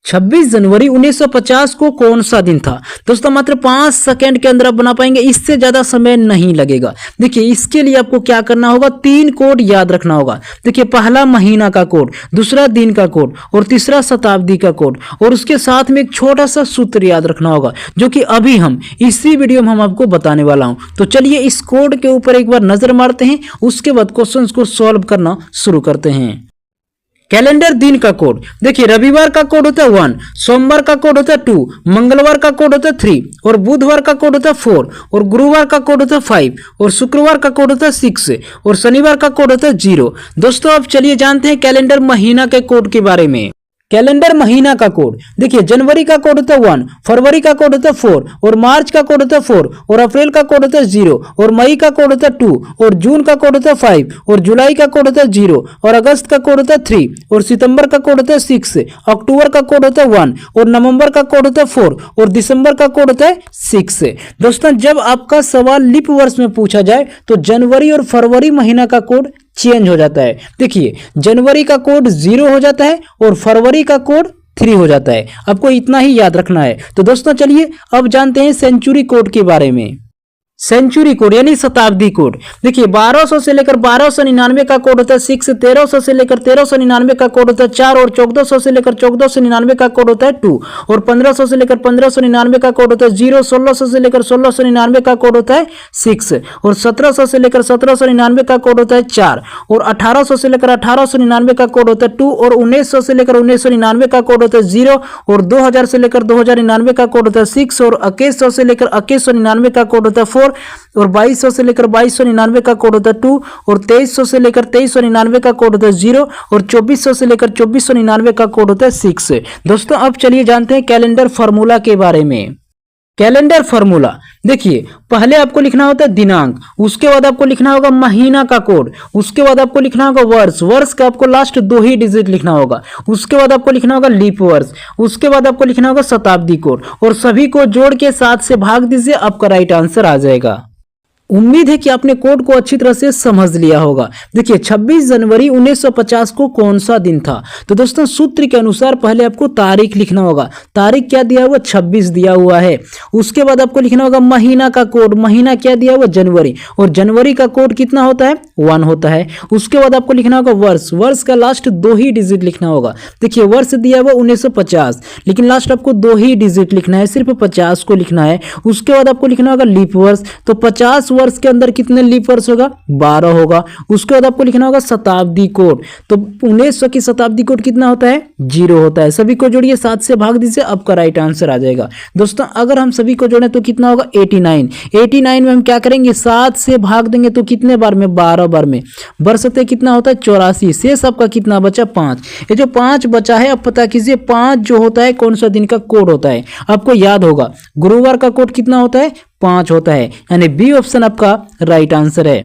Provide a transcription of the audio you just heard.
26 जनवरी 1950 को कौन सा दिन था? दोस्तों मात्र 5 सेकंड के अंदर आप बना पाएंगे, इससे ज्यादा समय नहीं लगेगा। देखिए इसके लिए आपको क्या करना होगा, 3 कोड याद रखना होगा। देखिए पहला महीना का कोड, दूसरा दिन का कोड और तीसरा शताब्दी का कोड, और उसके साथ में एक छोटा सा सूत्र याद रखना होगा जो कि अभी हम इसी वीडियो में हम आपको बताने वाला हूं। तो चलिए इस कोड के ऊपर एक बार नजर मारते हैं, उसके बाद क्वेश्चंस को सॉल्व करना शुरू करते हैं। कैलेंडर दिन का कोड, देखिए रविवार का कोड होता है 1, सोमवार का कोड होता है 2, मंगलवार का कोड होता है 3 और बुधवार का कोड होता है 4 और गुरुवार का कोड होता है 5 और शुक्रवार का कोड होता है 6 और शनिवार का कोड होता है 0। दोस्तों अब चलिए जानते हैं कैलेंडर महीना के कोड के बारे में। कैलेंडर महीना का कोड, देखिए जनवरी का कोड होता है 1, फरवरी का कोड होता है 4 और मार्च का कोड होता है 4 और अप्रैल का कोड होता है 0 और मई का कोड होता है 2 और जून का कोड होता है 5 और जुलाई का कोड होता है 0 और अगस्त का कोड होता है 3 और सितंबर का कोड होता है 6, अक्टूबर का कोड होता है 1 और नवंबर का कोड होता है 4 और दिसंबर का कोड होता है 6। दोस्तों जब आपका सवाल लीप वर्ष में पूछा जाए तो जनवरी और फरवरी महीना का कोड चेंज हो जाता है। देखिए जनवरी का कोड 0 हो जाता है और फरवरी का कोड 3 हो जाता है। आपको इतना ही याद रखना है। तो दोस्तों चलिए अब जानते हैं सेंचुरी कोड के बारे में। सेंचुरी कोड यानी शताब्दी कोड, देखिए 1200 से लेकर 1299 का कोड होता है 6, 1300 से लेकर 1399 का कोड होता है 4 और 1400 से लेकर 1499 का कोड होता है 2 और 1500 से लेकर 1599 का कोड होता है 0, 1600 से लेकर 1699 का कोड होता है 6 और 1700 से लेकर 1799 का कोड होता है 4 और 1800 से लेकर 1899 का कोड होता है 2 और 1900 से लेकर 1999 का कोड होता है 0 और 2000 से लेकर 2099 का कोड होता है 6 और 2100 से लेकर 2199 का कोड होता है 4 और 2200 से लेकर 2299 का कोड होता है 2 और 2300 से लेकर 2399 का कोड होता है 0 और 2400 से लेकर 2499 का कोड होता है 6। दोस्तों अब चलिए जानते हैं कैलेंडर फार्मूला के बारे में। कैलेंडर फार्मूला, देखिए पहले आपको लिखना होता है दिनांक, उसके बाद आपको लिखना होगा महीना का कोड, उसके बाद आपको लिखना होगा वर्ष, वर्ष का आपको लास्ट 2 ही डिजिट लिखना होगा, उसके बाद आपको लिखना होगा लीप वर्ष, उसके बाद आपको लिखना होगा शताब्दी कोड और सभी को जोड़ के 7 से भाग दीजिए, आपका राइट आंसर आ जाएगा। उम्मीद है कि आपने कोड को अच्छी तरह से समझ लिया होगा। देखिए 26 जनवरी 1950 को कौन सा दिन था? तो दोस्तों सूत्र के अनुसार पहले आपको तारीख लिखना होगा। तारीख क्या दिया हुआ? 26 दिया हुआ है। उसके बाद आपको लिखना होगा महीना का कोड, महीना क्या दिया हुआ? जनवरी, और जनवरी का कोड कितना होता है? 1 होता है। उसके बाद आपको लिखना होगा वर्ष, वर्ष का लास्ट 2 ही डिजिट लिखना होगा। देखिए वर्ष दिया हुआ 1950, लेकिन लास्ट आपको 2 ही डिजिट लिखना है, सिर्फ 50 को लिखना है। उसके बाद आपको लिखना होगा लीप वर्ष, तो 50 वर्ष के अंदर कितने लीप वर्ष होगा? 12 होगा। उसके बाद आपको लिखना होगा शताब्दी कोड, तो 1900 की शताब्दी कोड कितना होता है? 0 होता है। सभी को जोड़िए, 7 से भाग दीजिए, आपका राइट आंसर आ जाएगा। दोस्तों अगर हम सभी को जोड़ें तो कितना होगा? 89। 89 में हम क्या करेंगे? 7 से भाग देंगे तो कितने बार में? 12 बार में। बरसते कितना होता है? 84। शेष आपका कितना बचा? 5। ये जो 5 बचा है अब पता कीजिए 5 जो होता है कौन सा दिन का कोड होता है? आपको याद होगा गुरुवार का कोड कितना होता है? 5 होता है, यानी बी ऑप्शन आपका राइट आंसर है।